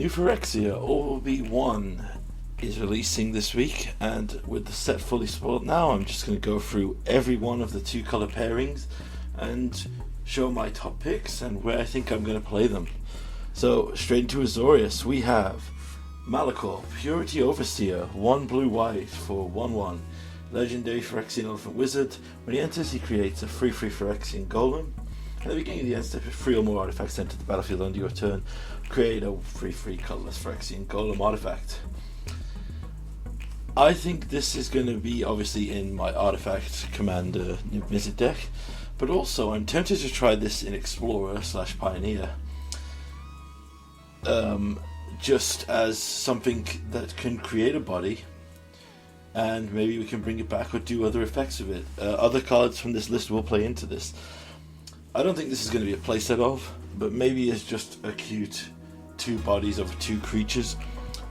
New Phyrexia OB1 is releasing this week, and with the set fully spoiled now, I'm just going to go through every one of the 2 color pairings and show my top picks and where I think I'm going to play them. So straight into Azorius, we have Malachor, Purity Overseer, 1 blue-white for 1/1. Legendary Phyrexian Elephant Wizard. When he enters, he creates a 3/3 Phyrexian Golem. At the beginning of the end step, if 3 or more artifacts enter the battlefield under your turn, create a 3/3 colorless Phyrexian Golem artifact. I think this is going to be obviously in my artifact commander Niv-Mizzet deck, but also I'm tempted to try this in Explorer/Pioneer. Just as something that can create a body, and maybe we can bring it back or do other effects with it. Other cards from this list will play into this. I don't think this is going to be a playset of, but maybe it's just a cute 2 bodies over 2 creatures.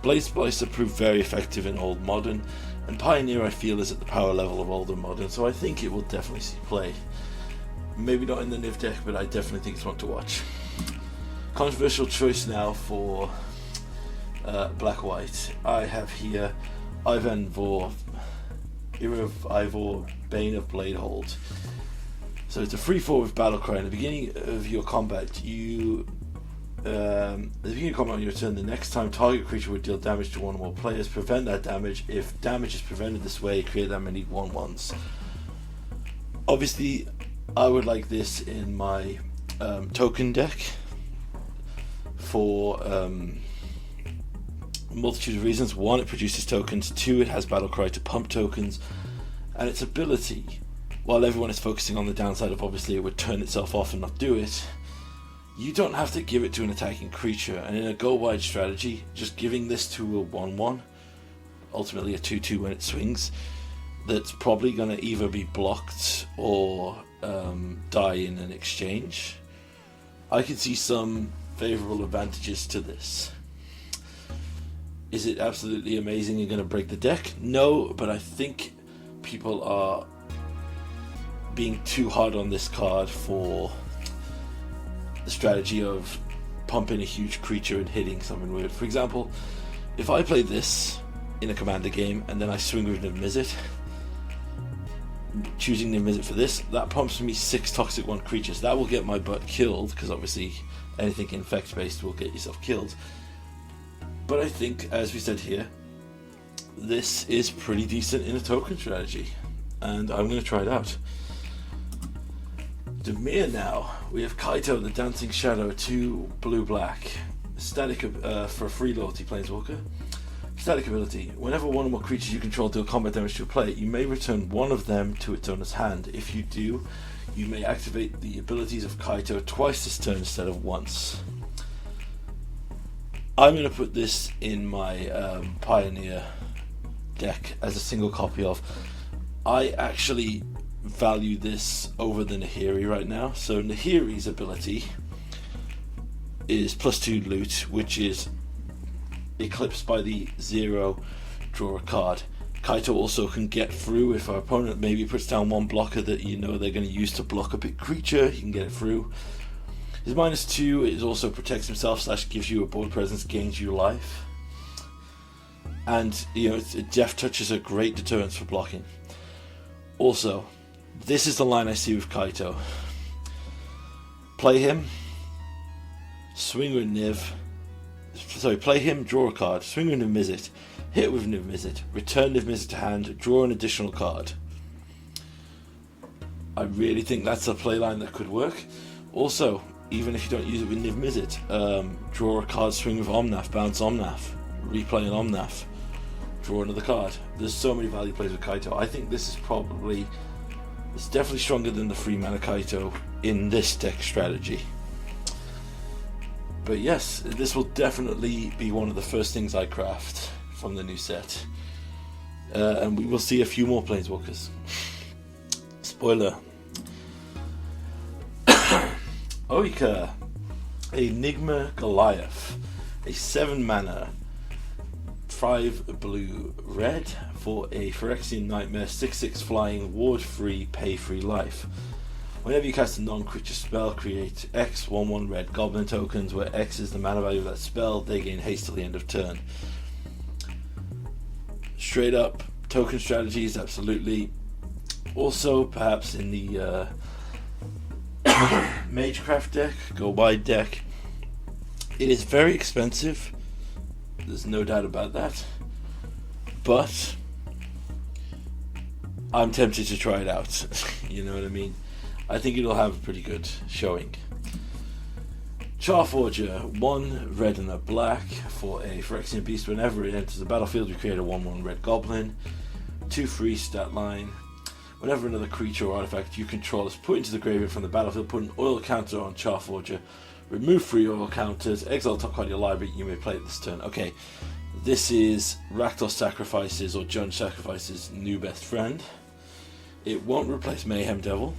Blaze Splicer proved very effective in Old Modern, and Pioneer I feel is at the power level of Old and Modern, so I think it will definitely see play. Maybe not in the Niv deck, but I definitely think it's one to watch. Controversial choice now for Black-White. I have here Ivan Vor, Irav Ivor, Bane of Bladehold. So it's a 3/4 with Battlecry. At the beginning of your combat, at the beginning of combat on your turn, the next time target creature would deal damage to 1 or more players, prevent that damage. If damage is prevented this way, create that many 1/1s. Obviously, I would like this in my token deck for a multitude of reasons. 1, it produces tokens. 2, it has Battlecry to pump tokens, and its ability, while everyone is focusing on the downside of obviously it would turn itself off and not do it, you don't have to give it to an attacking creature. And in a go wide strategy, just giving this to a 1/1, ultimately a 2/2 when it swings, that's probably going to either be blocked or die in an exchange. I could see some favourable advantages to this. Is it absolutely amazing and going to break the deck? No, but I think people are being too hard on this card for the strategy of pumping a huge creature and hitting something weird. For example, if I play this in a commander game and then I swing with Niv-Mizzet, choosing Niv-Mizzet for this, that pumps me 6 toxic 1 creatures. That will get my butt killed, because obviously anything infect based will get yourself killed. But I think, as we said here, this is pretty decent in a token strategy, and I'm going to try it out. Dimir now. We have Kaito, the Dancing Shadow, 2 blue-black. Static for a free loyalty planeswalker. Static ability. Whenever 1 or more creatures you control deal combat damage to a player, you may return 1 of them to its owner's hand. If you do, you may activate the abilities of Kaito twice this turn instead of once. I'm going to put this in my Pioneer deck as a single copy of. I actually value this over the Nahiri right now. So Nahiri's ability is +2 loot, which is eclipsed by the 0 draw a card. Kaito also can get through if our opponent maybe puts down 1 blocker that you know they're going to use to block a big creature. He can get it through. His -2 is also protects himself / gives you a board presence, gains you life, and you know Death Touch is a great deterrent for blocking. Also, this is the line I see with Kaito. Play him, swing with Niv. Sorry, play him, draw a card, swing with Niv-Mizzet, hit with Niv-Mizzet, return Niv-Mizzet to hand, draw an additional card. I really think that's a playline that could work. Also, even if you don't use it with Niv-Mizzet, draw a card, swing with Omnath, bounce Omnath, replay an Omnath, draw another card. There's so many value plays with Kaito. I think this is it's definitely stronger than the 3 mana Kaito in this deck strategy. But yes, this will definitely be one of the first things I craft from the new set. And we will see a few more Planeswalkers. Spoiler. Oika, Enigma Goliath, a 7 mana, 5 blue red for a Phyrexian Nightmare, 6/6 flying, ward free, pay free life. Whenever you cast a non-creature spell, create X 1/1 red goblin tokens, where X is the mana value of that spell. They gain haste till the end of turn. Straight up token strategies, absolutely. Also, perhaps in the Magecraft deck, go wide deck. It is very expensive. There's no doubt about that. But I'm tempted to try it out. You know what I mean? I think it'll have a pretty good showing. Charforger, 1 red and a black for a Phyrexian Beast. Whenever it enters the battlefield, you create a 1/1 red goblin. 2 free stat line. Whenever another creature or artifact you control is put into the graveyard from the battlefield, put an oil counter on Charforger. Remove 3 oil counters. Exile the top card of your library. You may play it this turn. Okay, this is Rakdos Sacrifices or Jund Sacrifices' new best friend. It won't replace Mayhem Devil,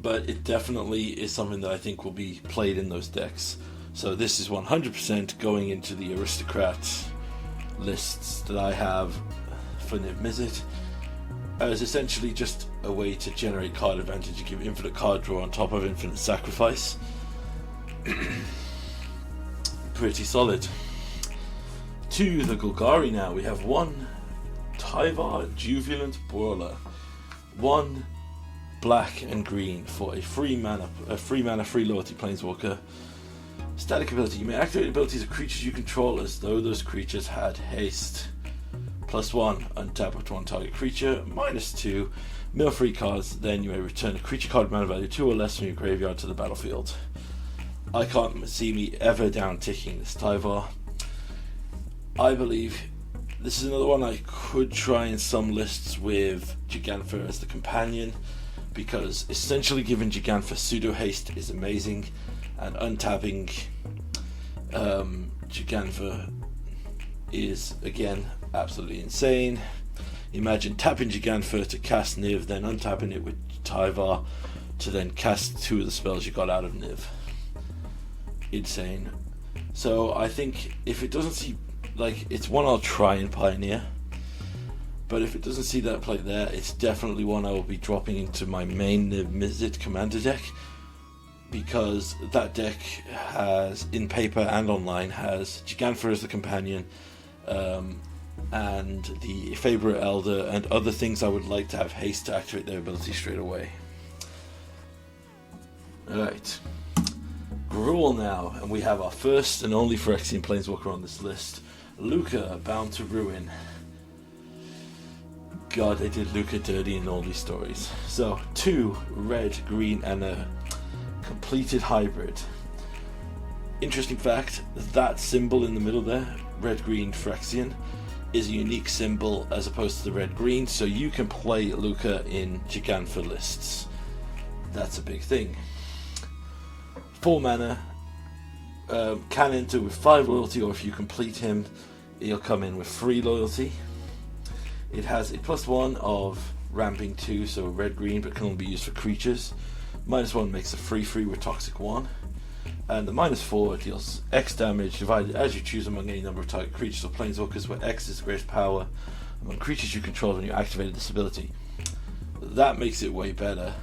but it definitely is something that I think will be played in those decks. So this is 100% going into the Aristocrat lists that I have for Niv Mizzet, as essentially just a way to generate card advantage. You give infinite card draw on top of infinite sacrifice. Pretty solid. To the Golgari now. We have 1 Tyvar Jubilant Brawler. 1 black and green for a free mana, free loyalty planeswalker. Static ability. You may activate abilities of creatures you control as though those creatures had haste. +1, untap up to 1 target creature. -2, mill free cards. Then you may return a creature card mana value 2 or less from your graveyard to the battlefield. I can't see me ever down ticking this Tyvar. I believe this is another one I could try in some lists with Gigantha as the companion, because essentially giving Gigantha pseudo haste is amazing, and untapping Gigantha is again absolutely insane. Imagine tapping Gigantha to cast Niv, then untapping it with Tyvar to then cast 2 of the spells you got out of Niv. Insane. So I think if it doesn't see, like, it's one I'll try and pioneer, but if it doesn't see that play there, it's definitely one I will be dropping into my main Niv Mizzet commander deck, because that deck has, in paper and online, has Gigantha as the companion, and the Favorite Elder and other things I would like to have haste to activate their ability straight away. Alright, Gruul now, and we have our first and only Phyrexian Planeswalker on this list, Luca, Bound to Ruin. God, they did Luca dirty in all these stories. So, 2 red, green, and a completed hybrid. Interesting fact, that symbol in the middle there, red-green Phyrexian, is a unique symbol as opposed to the red-green, so you can play Luca in Gigantha lists. That's a big thing. 4 mana, can enter with 5 loyalty, or if you complete him, he'll come in with 3 loyalty. It has a +1 of ramping 2, so red-green, but can only be used for creatures. -1 makes a 3/3 with Toxic 1. And the -4 deals X damage divided as you choose among any number of target creatures or planeswalkers, where X is the greatest power among creatures you control when you activated this ability. That makes it way better.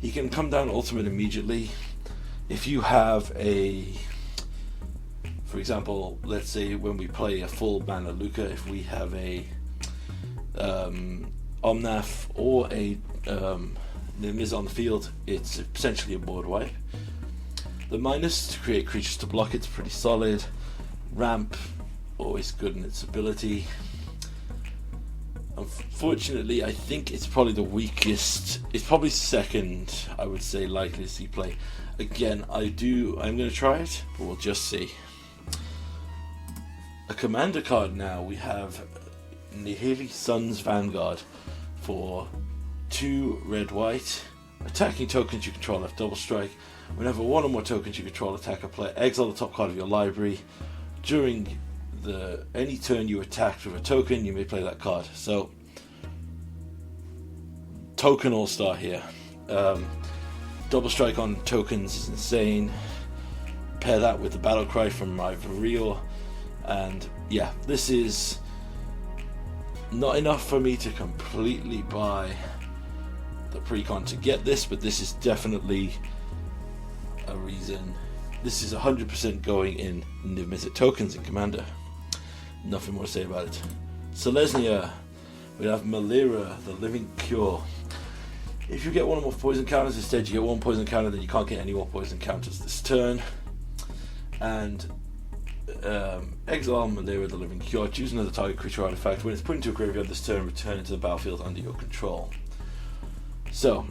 He can come down ultimate immediately. If you have a, for example, let's say when we play a full mana Luca, if we have a Omnath or a Miz on the field, it's essentially a board wipe. The minus to create creatures to block it's pretty solid. Ramp, always good in its ability. Unfortunately, I think it's probably the weakest. It's probably second, I would say, likely to see play. Again, I'm going to try it, but we'll just see. A commander card now. We have Nihili Sun's Vanguard for 2 red-white. Attacking tokens you control have double strike. Whenever 1 or more tokens you control attack a player, exile the top card of your library. During any turn you attacked with a token, you may play that card. So, token all-star here. Double strike on tokens is insane. Pair that with the battle cry from my Vario, and yeah, this is not enough for me to completely buy the precon to get this, but this is definitely a reason. This is 100% going in Niv Mizzet tokens in Commander. Nothing more to say about it. Selesnya, we have Malira, the Living Cure. If you get one or more poison counters, instead you get one poison counter, then you can't get any more poison counters this turn. And exile Malira, the Living Cure. Choose another target creature artifact. When it's put into a graveyard this turn, return it to the battlefield under your control. So,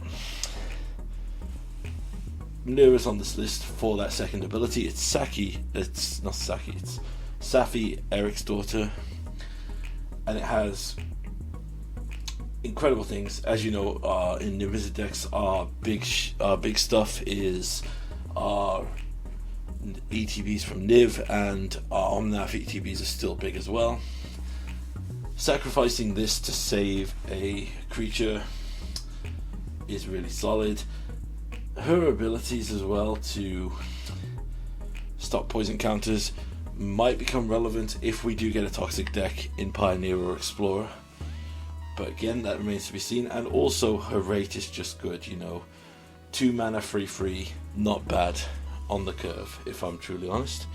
Malira's on this list for that second ability. It's Safi, Eric's daughter, and it has incredible things. As you know, in Niv Mizzet decks, our big stuff is our ETBs from Niv, and our Omnath ETBs are still big as well. Sacrificing this to save a creature is really solid. Her abilities as well to stop poison counters might become relevant if we do get a toxic deck in Pioneer or Explorer, but again, that remains to be seen. And also her rate is just good, 2 mana free, not bad on the curve, if I'm truly honest.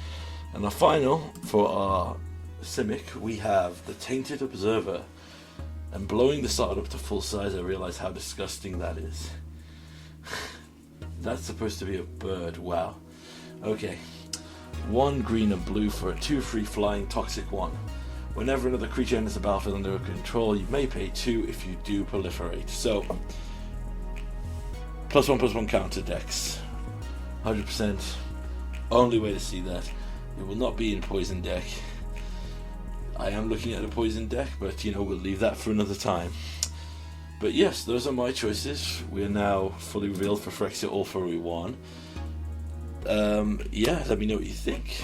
And our final, for our Simic, we have the Tainted Observer. And blowing the side up to full size, I realise how disgusting that is. That's supposed to be a bird, wow. Okay, 1 green and blue for a 2/3 flying toxic 1. Whenever another creature enters the battlefield under your control, you may pay 2 if you do proliferate. So, +1/+1 counter decks. 100%. Only way to see that. It will not be in poison deck. I am looking at a poison deck, but we'll leave that for another time. But yes, those are my choices. We are now fully revealed for Phyrexia All for Rewan. Let me know what you think.